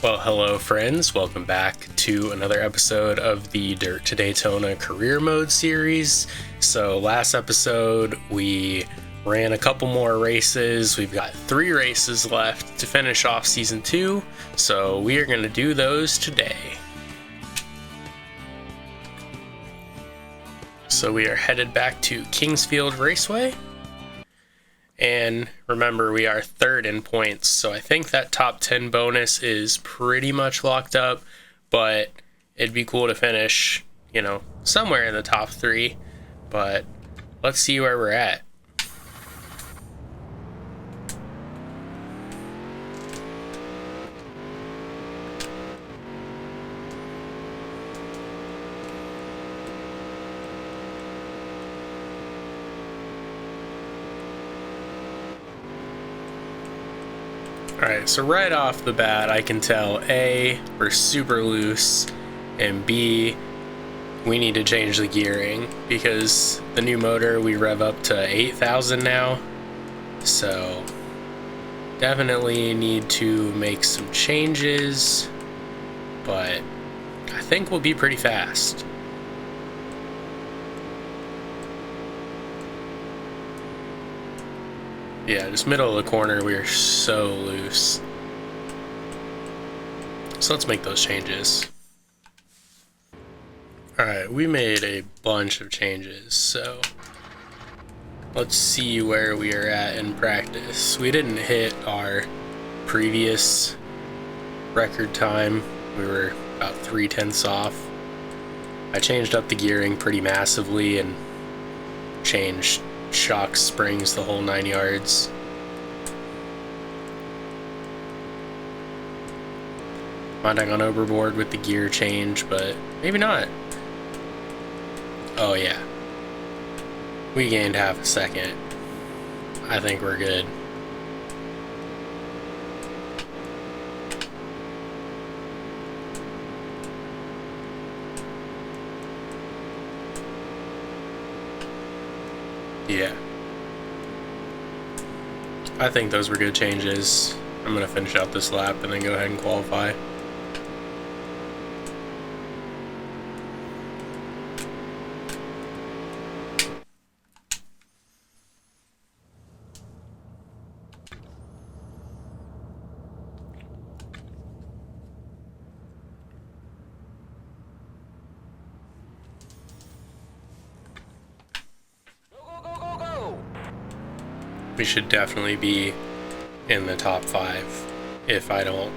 Well, hello friends, welcome back to another episode of the Dirt to Daytona Career Mode series. So last episode we ran a couple more races. We've got 3 races left to finish off season 2, so we are going to do those today. So we are headed back to Kingsfield Raceway. And remember, we are 3rd in points, so I think that top 10 bonus is pretty much locked up, but it'd be cool to finish, somewhere in the top 3, but let's see where we're at. Alright, so right off the bat, I can tell A, we're super loose, and B, we need to change the gearing, because the new motor, we rev up to 8,000 now, so definitely need to make some changes, but I think we'll be pretty fast. Yeah, just middle of the corner, we are so loose. So let's make those changes. Alright, we made a bunch of changes, so let's see where we are at in practice. We didn't hit our previous record time. We were about 3/10 off. I changed up the gearing pretty massively and changed shocks, springs, the whole 9 yards. Might have gone overboard with the gear change, but maybe not. Oh yeah, we gained half a second. I think we're good. Yeah. I think those were good changes. I'm going to finish out this lap and then go ahead and qualify. We should definitely be in the top 5 if I don't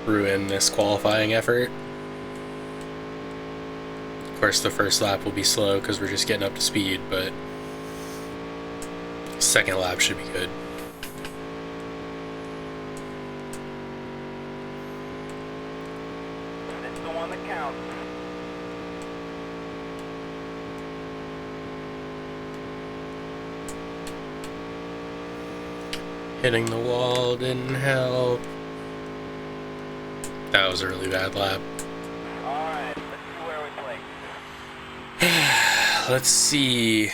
ruin this qualifying effort. Of course, the first lap will be slow because we're just getting up to speed, but second lap should be good. It's the one that counts. Hitting the wall didn't help. That was a really bad lap. Alright, let's see where we play. Let's see.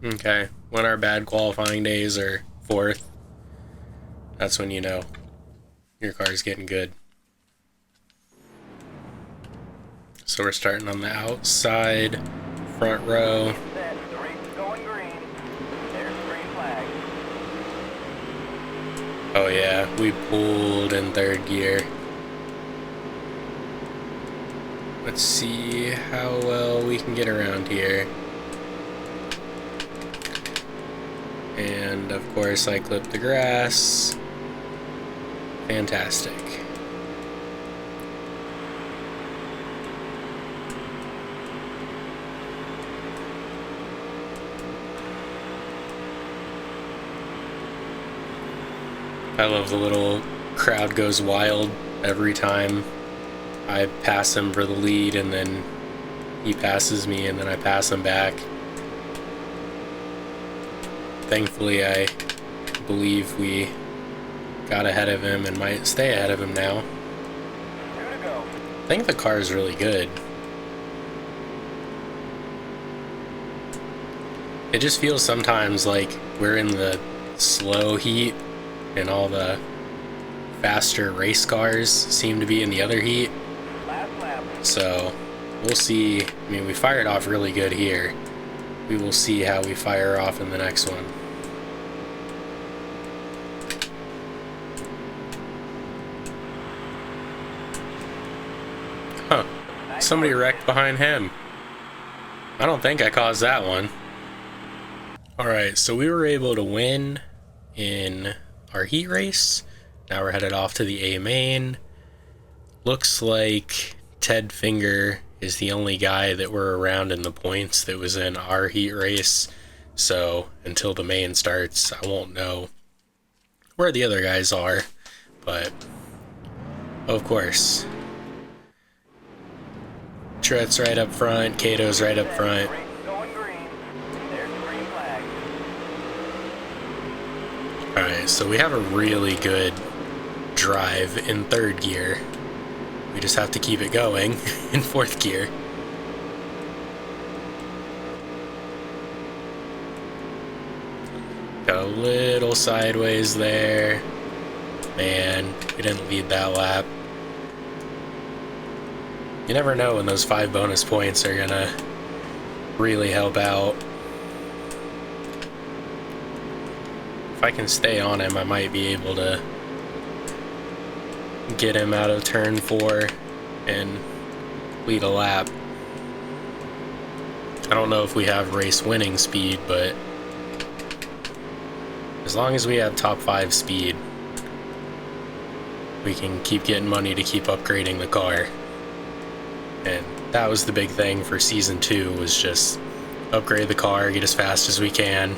Okay, when our bad qualifying days are 4th, that's when you know your car's getting good. So we're starting on the outside, front row. Set. The race is going green. There's the green flag. Oh yeah, we pulled in 3rd gear. Let's see how well we can get around here. And of course I clipped the grass. Fantastic. I love the little crowd goes wild every time I pass him for the lead, and then he passes me, and then I pass him back. Thankfully, I believe we got ahead of him and might stay ahead of him now. 2 to go. I think the car is really good. It just feels sometimes like we're in the slow heat and all the faster race cars seem to be in the other heat. So we'll see. I mean, we fired off really good here. We will see how we fire off in the next one. Huh. Somebody wrecked behind him. I don't think I caused that one. Alright, so we were able to win in our heat race. Now we're headed off to the A main. Looks like Ted Finger is the only guy that we're around in the points that was in our heat race. So until the main starts, I won't know where the other guys are. But of course, Tret's right up front, Cato's right up front. Alright, so we have a really good drive in third gear. We just have to keep it going in fourth gear. Got a little sideways there. Man, we didn't lead that lap. You never know when those 5 bonus points are gonna really help out. If I can stay on him, I might be able to get him out of turn 4 and lead a lap. I don't know if we have race winning speed, but as long as we have top 5 speed, we can keep getting money to keep upgrading the car. And that was the big thing for season 2, was just upgrade the car, get as fast as we can,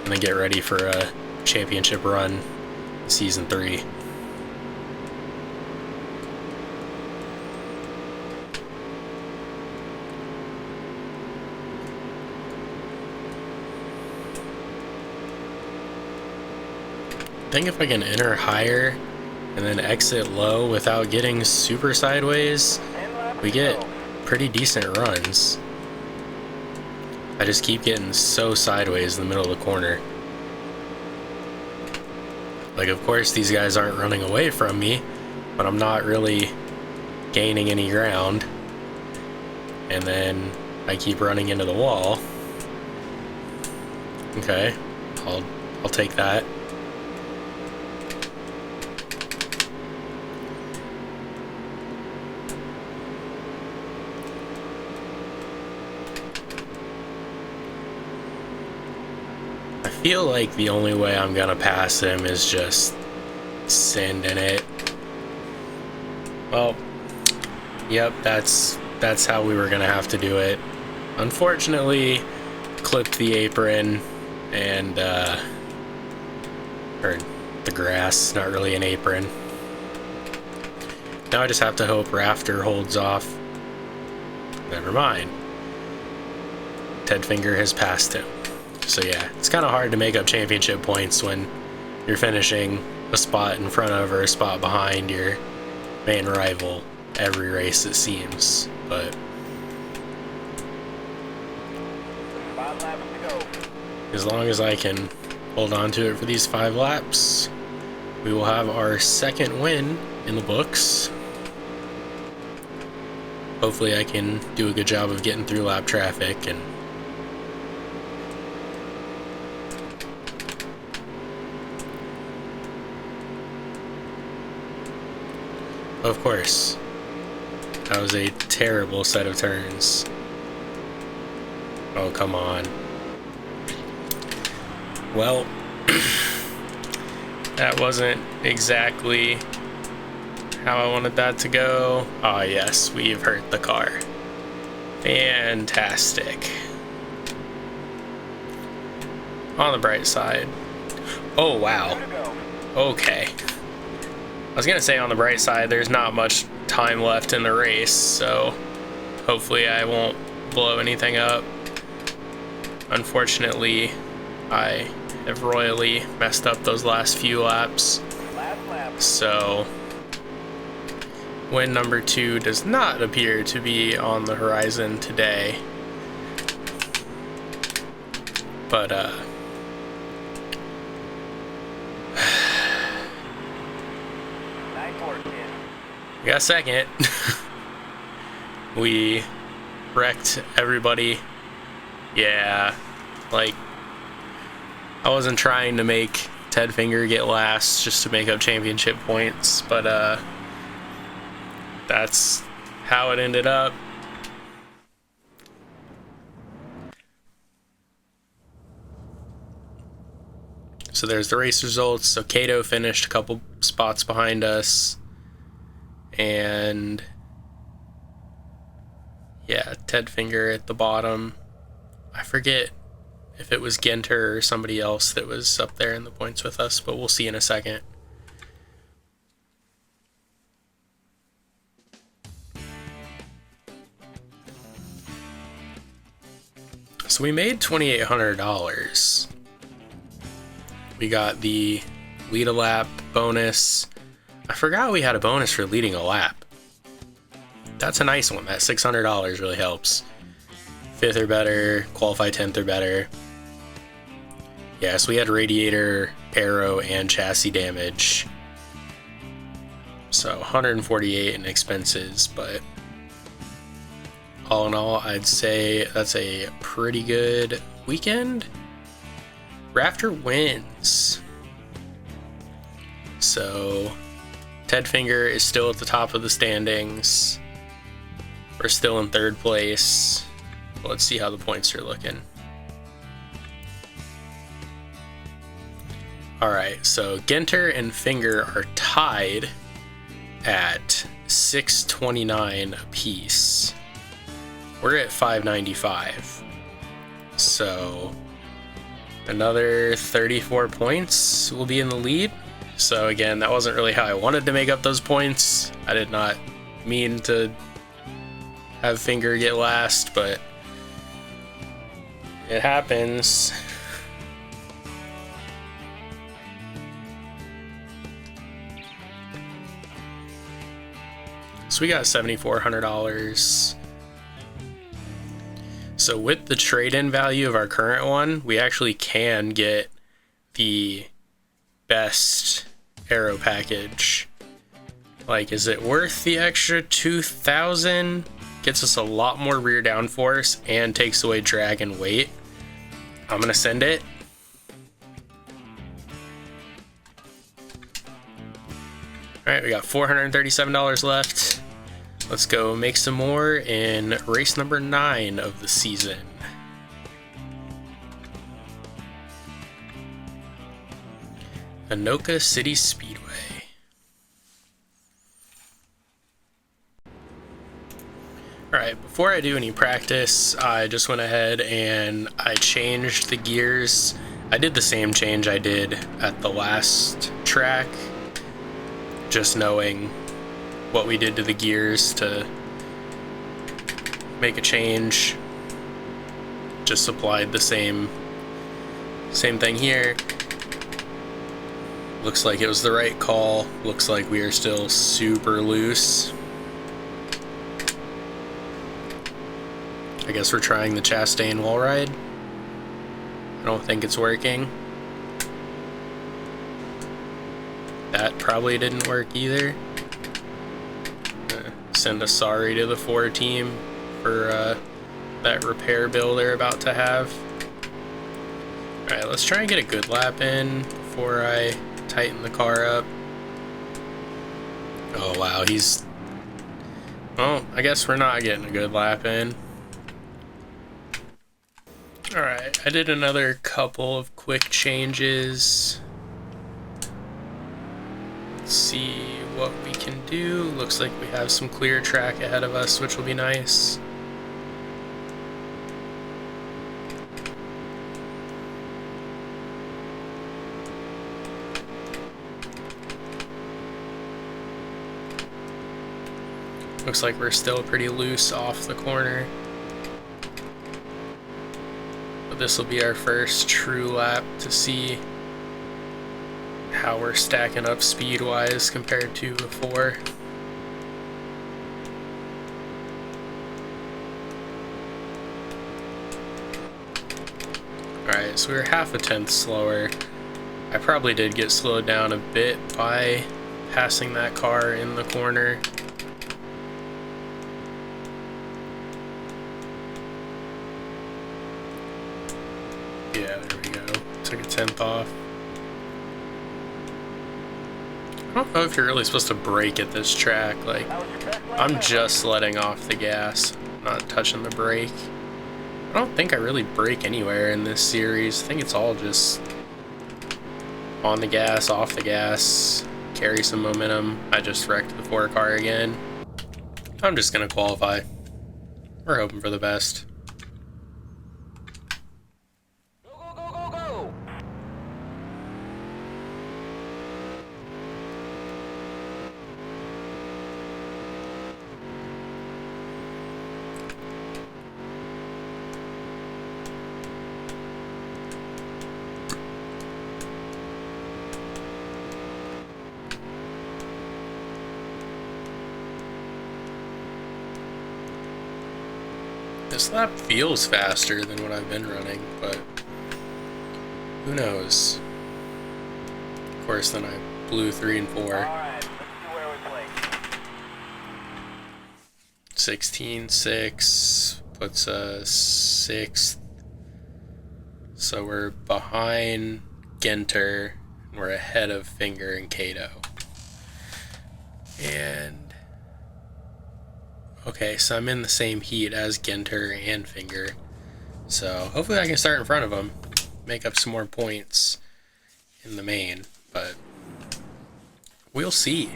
and then get ready for a championship run in season 3. I think if I can enter higher and then exit low without getting super sideways, we get pretty decent runs. I just keep getting so sideways in the middle of the corner. Like, of course these guys aren't running away from me, but I'm not really gaining any ground. And then I keep running into the wall. Okay, I'll take that. I feel like the only way I'm gonna pass him is just sending it. Well, yep, that's how we were gonna have to do it. Unfortunately, clipped the apron and or the grass, not really an apron. Now I just have to hope Rafter holds off. Never mind. Ted Finger has passed him. So yeah, it's kind of hard to make up championship points when you're finishing a spot in front of or a spot behind your main rival every race, it seems. But 5 laps to go. as long as I can hold on to it for these 5 laps, we will have our second win in the books. Hopefully I can do a good job of getting through lap traffic. And of course, that was a terrible set of turns. Oh, come on. Well, that wasn't exactly how I wanted that to go. Ah, yes, we've hurt the car. Fantastic. On the bright side. Oh, wow. Okay. I was gonna say, on the bright side, there's not much time left in the race, so hopefully I won't blow anything up. Unfortunately, I have royally messed up those last few laps, so win number 2 does not appear to be on the horizon today. But Nice work, kid. we got second. We wrecked everybody. Yeah, like, I wasn't trying to make Ted Finger get last just to make up championship points, but that's how it ended up. So there's the race results. So Kato finished a couple spots behind us, and yeah, Ted Finger at the bottom. I forget if it was Genter or somebody else that was up there in the points with us, but we'll see in a second. So we made $2,800. We got the lead a lap bonus. I forgot we had a bonus for leading a lap. That's a nice one. That $600 really helps. 5th or better, qualify 10th or better. Yeah, so we had radiator, aero, and chassis damage. So 148 in expenses, but all in all, I'd say that's a pretty good weekend. Rafter wins. So Ted Finger is still at the top of the standings. We're still in 3rd place. Let's see how the points are looking. Alright, so Genter and Finger are tied at 629 apiece. We're at 595. So another 34 points will be in the lead. So again, that wasn't really how I wanted to make up those points. I did not mean to have Finger get last, but it happens. So we got $7,400. So with the trade-in value of our current one, we actually can get the best aero package. Like, is it worth the extra $2,000? Gets us a lot more rear downforce and takes away drag and weight. I'm gonna send it. Alright, we got $437 left. Let's go make some more in race number 9 of the season. Anoka City Speedway. Alright, before I do any practice, I just went ahead and I changed the gears. I did the same change I did at the last track, just knowing what we did to the gears to make a change. Just applied the same thing here. Looks like it was the right call. Looks like we are still super loose. I guess we're trying the Chastain wall ride. I don't think it's working. That probably didn't work either. Send a sorry to the Ford team for that repair bill they're about to have. Alright, let's try and get a good lap in before I tighten the car up. Oh wow, well, I guess we're not getting a good lap in. Alright, I did another couple of quick changes. Let's see what we can do. Looks like we have some clear track ahead of us, which will be nice. Looks like we're still pretty loose off the corner. But this will be our first true lap to see how we're stacking up speed-wise compared to before. Alright, so we were half a tenth slower. I probably did get slowed down a bit by passing that car in the corner. Yeah, there we go. Took a tenth off. I don't know if you're really supposed to brake at this track. Like, I'm just letting off the gas, not touching the brake. I don't think I really brake anywhere in this series. I think it's all just on the gas, off the gas, carry some momentum. I just wrecked the 4 car again. I'm just gonna qualify. We're hoping for the best. Go, go, go, go, go! This lap feels faster than what I've been running, but who knows? Of course, then I blew 3 and 4. Alright, let's see where we play. 16-6 puts us 6th. So we're behind Ginter, and we're ahead of Finger and Kato. And okay, so I'm in the same heat as Ginter and Finger. So hopefully I can start in front of them, make up some more points in the main, but we'll see.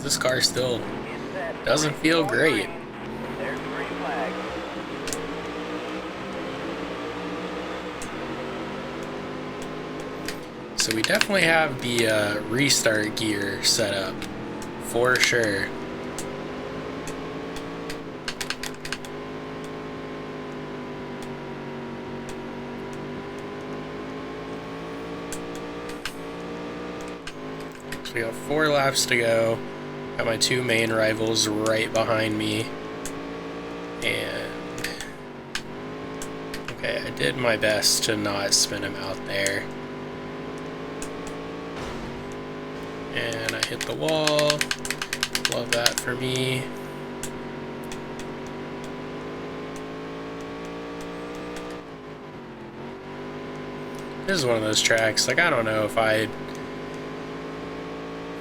This car still doesn't feel great. There's the green flag. So we definitely have the restart gear set up, for sure. So we have 4 laps to go. Got my 2 main rivals right behind me. And okay, I did my best to not spin him out there. And I hit the wall. Love that for me. This is one of those tracks, like, I don't know if I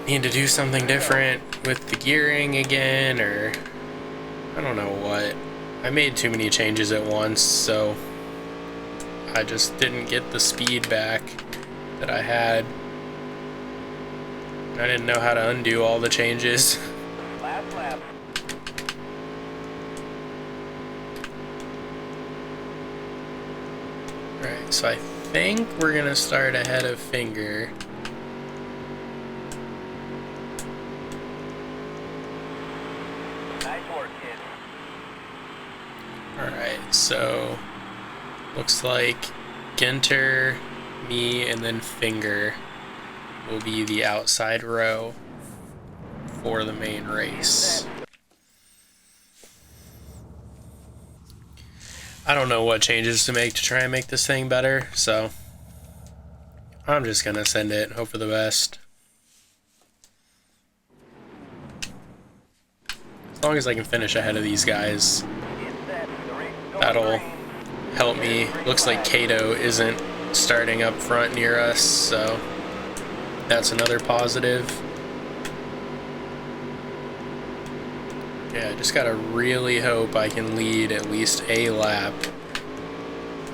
need to do something different with the gearing again, or I don't know what. I made too many changes at once, so I just didn't get the speed back that I had. I didn't know how to undo all the changes. Last lap. Alright, so I think we're gonna start ahead of Finger. Nice work, kid. Alright, so looks like Ginter, me, and then Finger will be the outside row for the main race. I don't know what changes to make to try and make this thing better, so I'm just gonna send it, hope for the best. As long as I can finish ahead of these guys, that'll help me. Looks like Kato isn't starting up front near us, so that's another positive. Yeah, just gotta really hope I can lead at least a lap.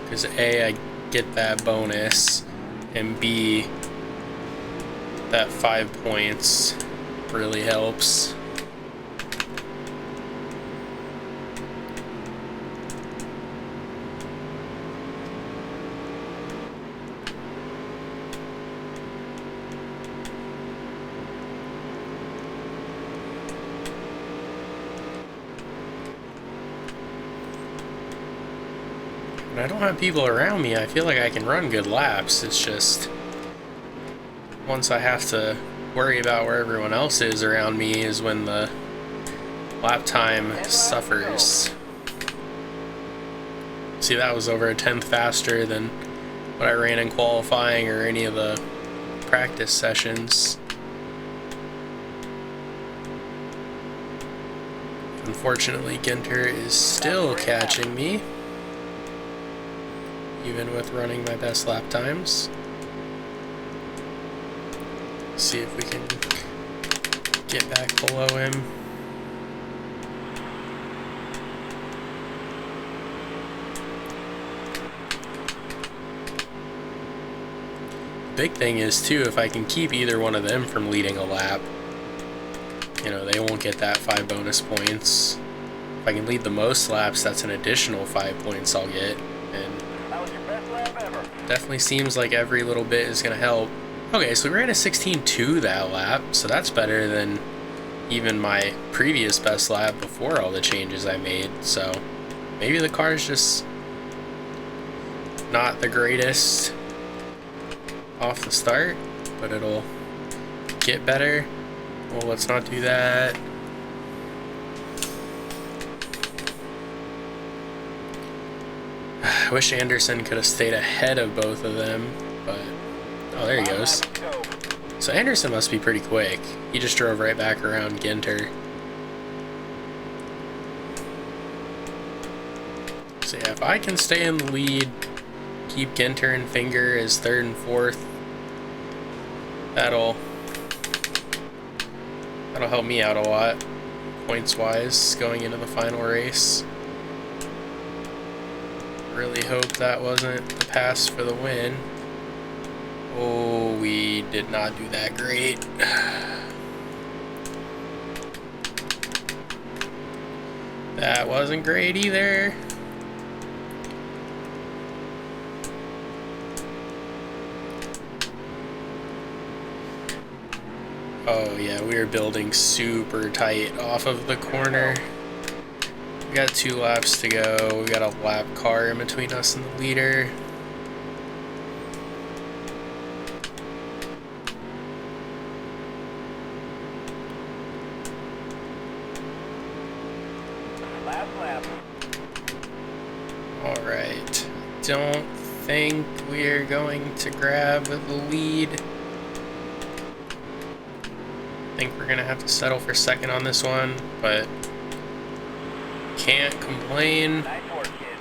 Because A, I get that bonus, and B, that 5 points really helps. When I don't have people around me, I feel like I can run good laps. It's just once I have to worry about where everyone else is around me is when the lap time suffers. See, that was over a tenth faster than what I ran in qualifying or any of the practice sessions. Unfortunately, Ginter is still catching me, even with running my best lap times. See if we can get back below him. Big thing is too, if I can keep either one of them from leading a lap, you know, they won't get that 5 bonus points. If I can lead the most laps, that's an additional 5 points I'll get, and That was your best lap ever. definitely seems like every little bit is gonna help. Okay, so we ran a 16.2 that lap, so that's better than even my previous best lap before all the changes I made. So maybe the car is just not the greatest off the start, but it'll get better. Well, let's not do that. I wish Anderson could have stayed ahead of both of them, but oh, there he goes. So Anderson must be pretty quick. He just drove right back around Ginter. So yeah, if I can stay in the lead, keep Ginter and Finger as 3rd and 4th, that'll help me out a lot, points-wise, going into the final race. Really hope that wasn't the pass for the win. Oh, we did not do that great. That wasn't great either. Oh yeah, we are building super tight off of the corner. We got 2 laps to go. We got a lap car in between us and the leader. Last lap. Alright. Don't think we're going to grab the lead. I think we're gonna have to settle for 2nd on this one, but can't complain. Nice work, kid.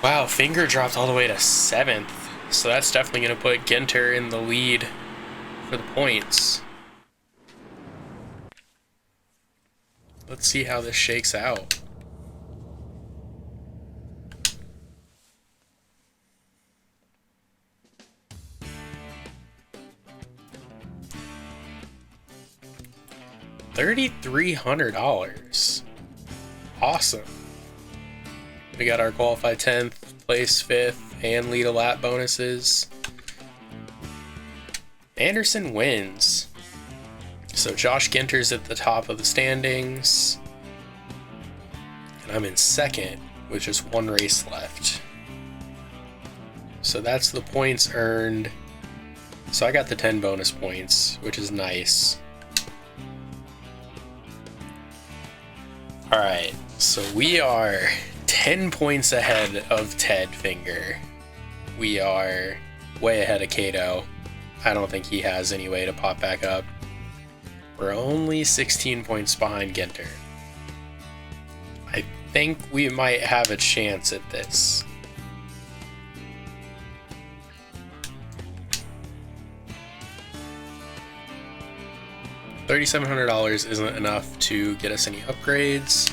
Wow, Finger dropped all the way to 7th, so that's definitely gonna put Ginter in the lead for the points. Let's see how this shakes out. $3,300. Awesome. We got our qualified 10th, place 5th, and lead a lap bonuses. Anderson wins. So Josh Ginter's at the top of the standings. And I'm in 2nd with just 1 race left. So that's the points earned. So I got the 10 bonus points, which is nice. Alright, so we are 10 points ahead of Ted Finger. We are way ahead of Kato. I don't think he has any way to pop back up. We're only 16 points behind Ginter. I think we might have a chance at this. $3,700 isn't enough to get us any upgrades.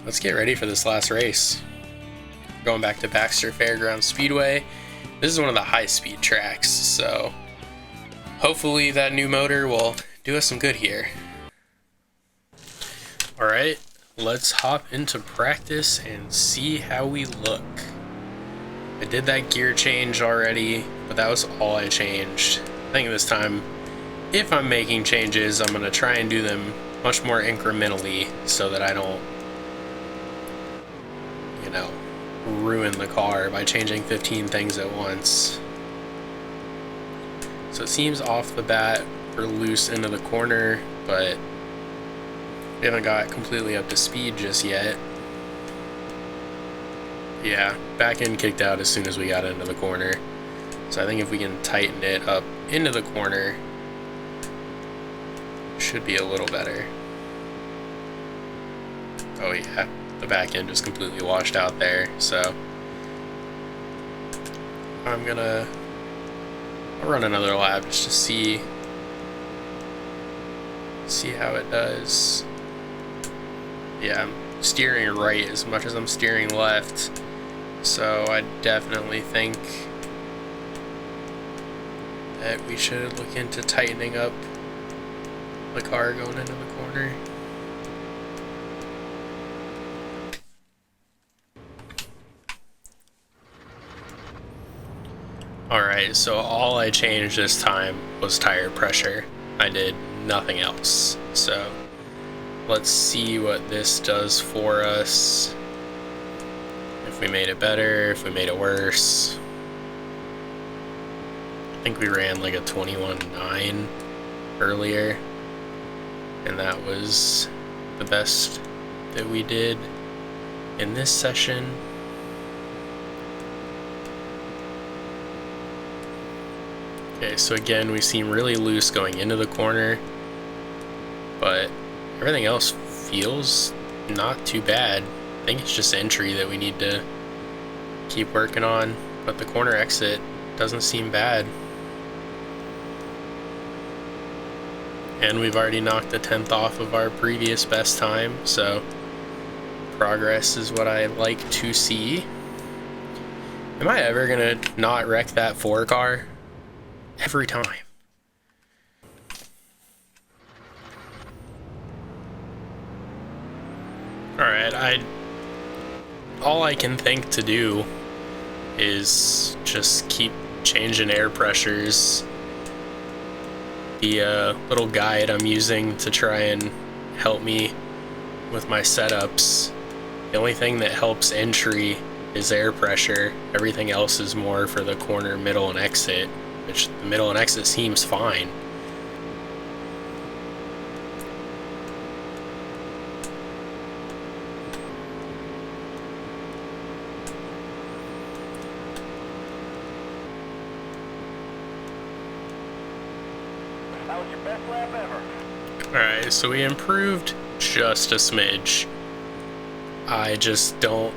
Let's get ready for this last race. Going back to Baxter Fairgrounds Speedway. This is one of the high-speed tracks, so hopefully that new motor will do us some good here. Alright, let's hop into practice and see how we look. I did that gear change already, but that was all I changed. I think this time, if I'm making changes, I'm going to try and do them much more incrementally so that I don't, you know, ruin the car by changing 15 things at once. So it seems off the bat we're loose into the corner, but we haven't got completely up to speed just yet. Yeah, back end kicked out as soon as we got into the corner. So I think if we can tighten it up into the corner, it should be a little better. Oh yeah, the back end just completely washed out there, so I'll run another lap just to see how it does. Yeah, I'm steering right as much as I'm steering left, so I definitely think that we should look into tightening up the car going into the corner. Alright, so all I changed this time was tire pressure. I did nothing else. So let's see what this does for us. If we made it better, if we made it worse. I think we ran like a 21.9 earlier, and that was the best that we did in this session. Okay, so again, we seem really loose going into the corner, but everything else feels not too bad. I think it's just entry that we need to keep working on, but the corner exit doesn't seem bad. And we've already knocked a 10th off of our previous best time, so progress is what I like to see. Am I ever gonna not wreck that 4 car? Every time. Alright, all I can think to do is just keep changing air pressures. The little guide I'm using to try and help me with my setups, the only thing that helps entry is air pressure. Everything else is more for the corner, middle, and exit, which the middle and exit seems fine. That was your best lap ever. Alright, so we improved just a smidge. I just don't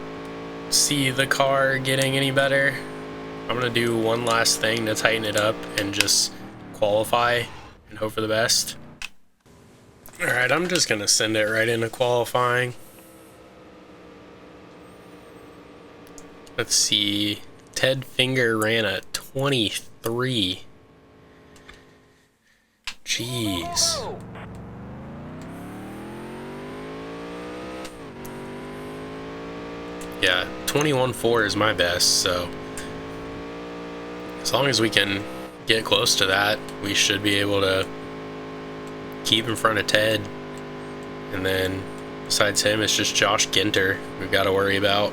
see the car getting any better. I'm gonna do one last thing to tighten it up and just qualify and hope for the best. Alright, I'm just gonna send it right into qualifying. Let's see. Ted Finger ran a 23. Jeez. Yeah, 21.4 is my best, so as long as we can get close to that, we should be able to keep in front of Ted. And then besides him, it's just Josh Ginter we've got to worry about.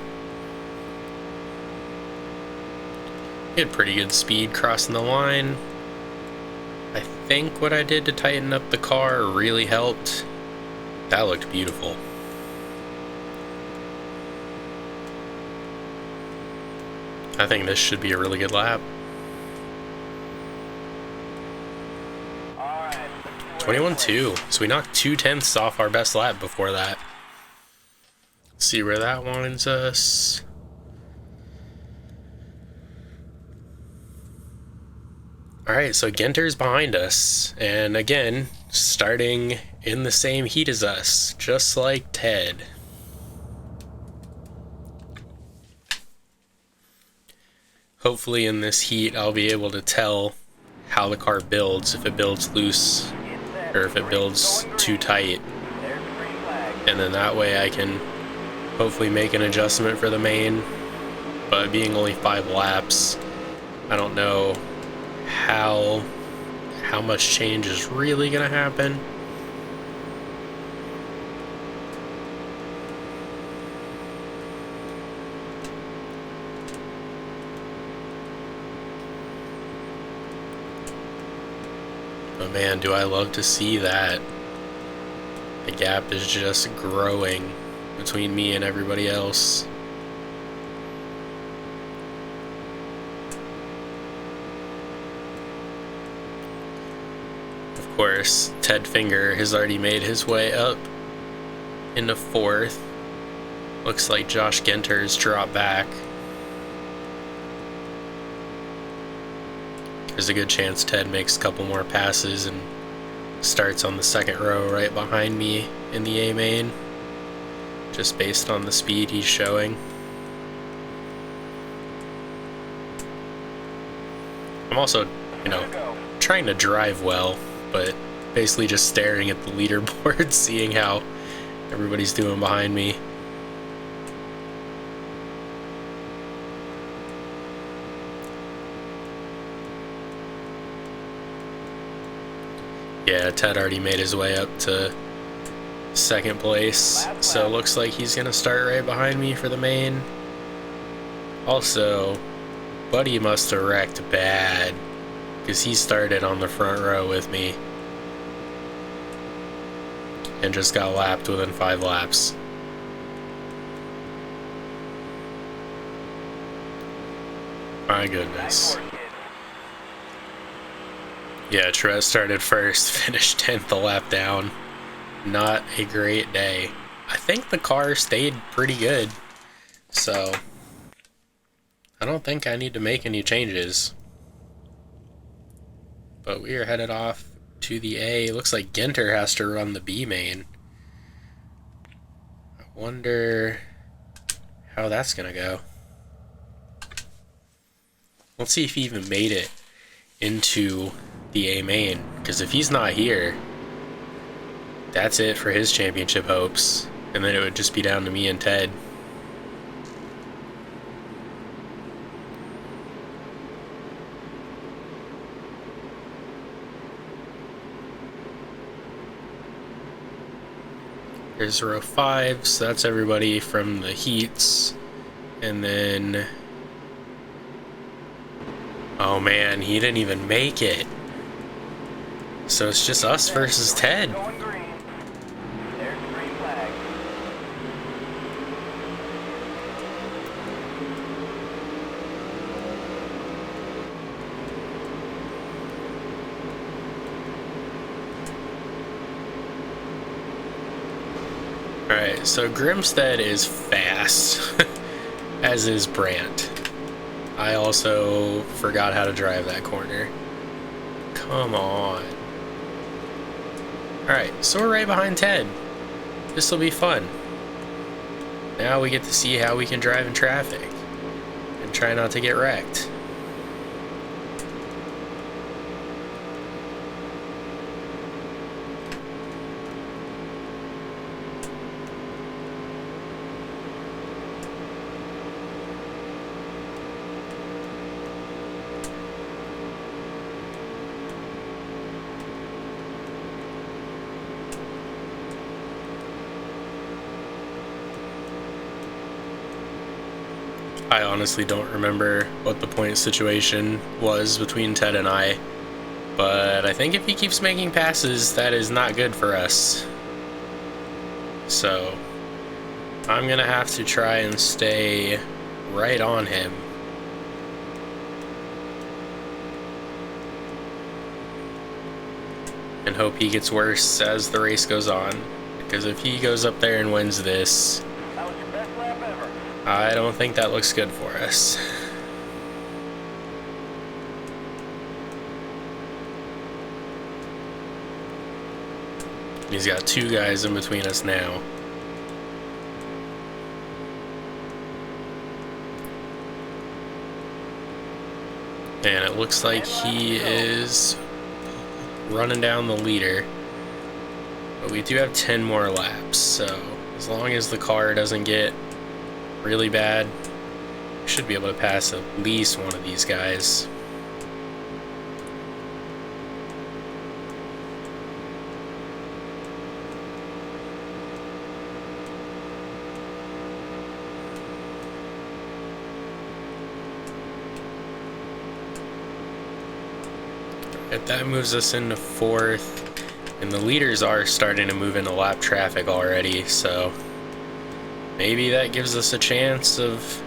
He had pretty good speed crossing the line. I think what I did to tighten up the car really helped. That looked beautiful. I think this should be a really good lap. 21.2. So we knocked 0.2 off our best lap before that. Let's see where that winds us. Alright, so Ginter's behind us. And again, starting in the same heat as us, just like Ted. Hopefully in this heat I'll be able to tell how the car builds, if it builds loose or if it builds too tight. And then that way I can hopefully make an adjustment for the main. But being only 5 laps, I don't know how much change is really gonna happen. But man, do I love to see that. The gap is just growing between me and everybody else. course, Ted Finger has already made his way up into 4th. Looks like Josh Ginter's dropped back. There's a good chance Ted makes a couple more passes and starts on the 2nd row right behind me in the A main, just based on the speed he's showing. I'm also, trying to drive well, but basically just staring at the leaderboard, seeing how everybody's doing behind me. Yeah, Ted already made his way up to 2nd place, so it looks like he's gonna start right behind me for the main. Also, Buddy must have wrecked bad, because he started on the front row with me and just got lapped within 5 laps. My goodness. Yeah, Trez started first, finished 10th a lap down. Not a great day. I think the car stayed pretty good, so I don't think I need to make any changes. But we are headed off to the A. Looks like Ginter has to run the B main. I wonder how that's gonna go. Let's see if he even made it into the A main, because if he's not here, that's it for his championship hopes, and then it would just be down to me and Ted. Here's row 5, so that's everybody from the heats, and then, oh man, he didn't even make it. So it's just us versus Ted. Alright, so Grimstead is fast, as is Brandt. I also forgot how to drive that corner. Come on. Alright, so we're right behind Ted. This will be fun. Now we get to see how we can drive in traffic and try not to get wrecked. I honestly don't remember what the point situation was between Ted and I, but I think if he keeps making passes, that is not good for us. So I'm gonna have to try and stay right on him. And hope he gets worse as the race goes on, because if he goes up there and wins this, I don't think that looks good for us. He's got 2 guys in between us now. And it looks like he is running down the leader. But we do have 10 more laps, so as long as the car doesn't get really bad, we should be able to pass at least one of these guys. Alright, that moves us into 4th, and the leaders are starting to move into lap traffic already, so maybe that gives us a chance of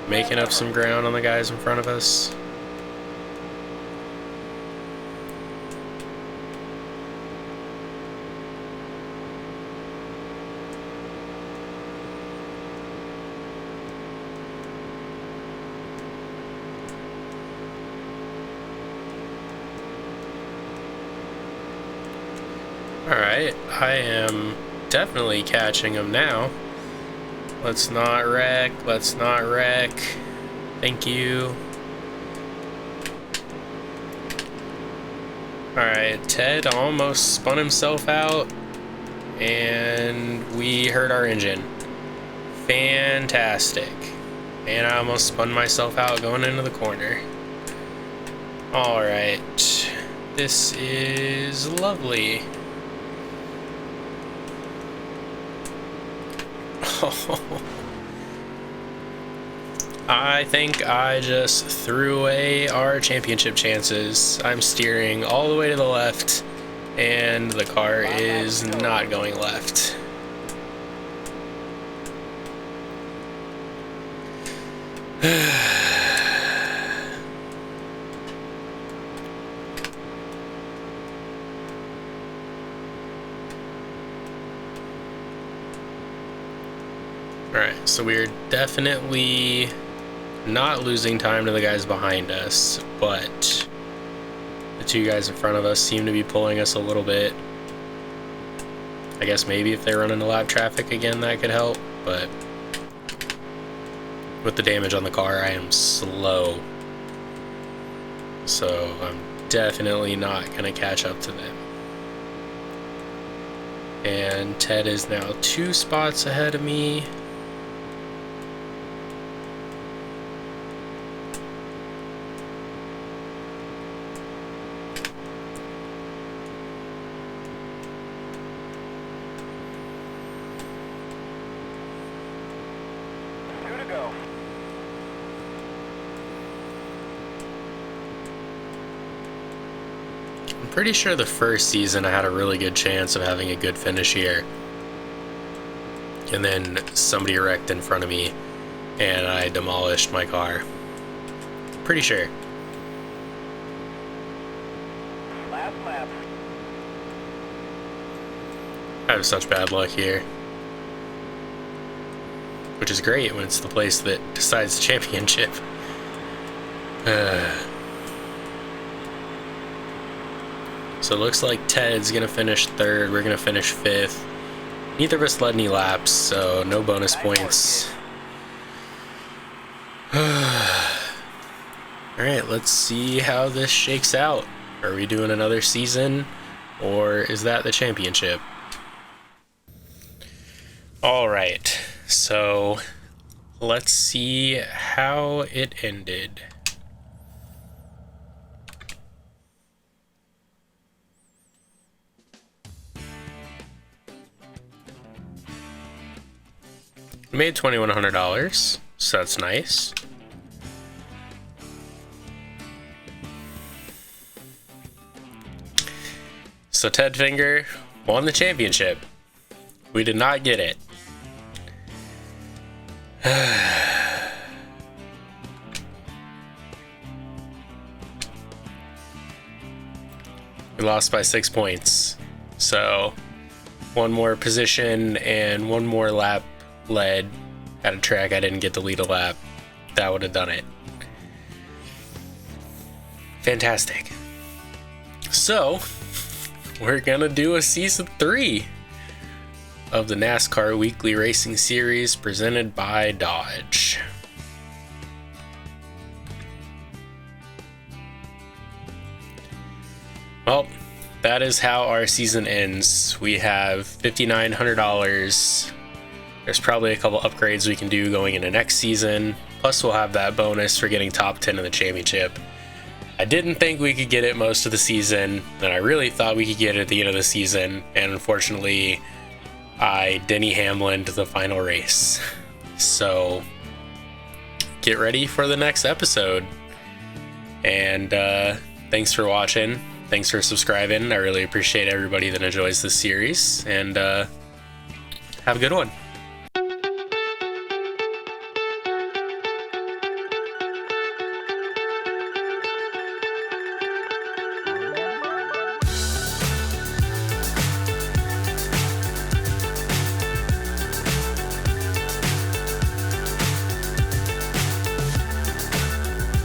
making up some ground on the guys in front of us. Alright, I am definitely catching him now. Let's not wreck, let's not wreck. Thank you. Alright, Ted almost spun himself out, and we hurt our engine. Fantastic. And I almost spun myself out going into the corner. Alright, this is lovely. I think I just threw away our championship chances. I'm steering all the way to the left, and the car is not going left. Alright, so we're definitely not losing time to the guys behind us, but the two guys in front of us seem to be pulling us a little bit. I guess maybe if they run into lap traffic again that could help, but with the damage on the car I am slow. So I'm definitely not going to catch up to them. And Ted is now 2 spots ahead of me. Pretty sure the first season I had a really good chance of having a good finish here, and then somebody wrecked in front of me and I demolished my car. Pretty sure. Last lap. I have such bad luck here, which is great when it's the place that decides the championship. So it looks like Ted's gonna finish 3rd, we're gonna finish 5th. Neither of us led any laps, so no bonus points. Alright, let's see how this shakes out. Are we doing another season, or is that the championship? Alright, so let's see how it ended. Made $2,100, so that's nice. So Ted Finger won the championship. We did not get it. We lost by 6 points. So 1 more position and 1 more lap led at a track I didn't get to lead a lap. That would have done it. Fantastic. So we're gonna do a season 3 of the NASCAR Weekly Racing Series presented by Dodge. Well, that is how our season ends. We have $5,900. There's probably a couple upgrades we can do going into next season. Plus we'll have that bonus for getting top 10 in the championship. I didn't think we could get it most of the season, and I really thought we could get it at the end of the season, and unfortunately I Denny Hamlin'd the final race. So get ready for the next episode. And thanks for watching. Thanks for subscribing. I really appreciate everybody that enjoys this series, and have a good one.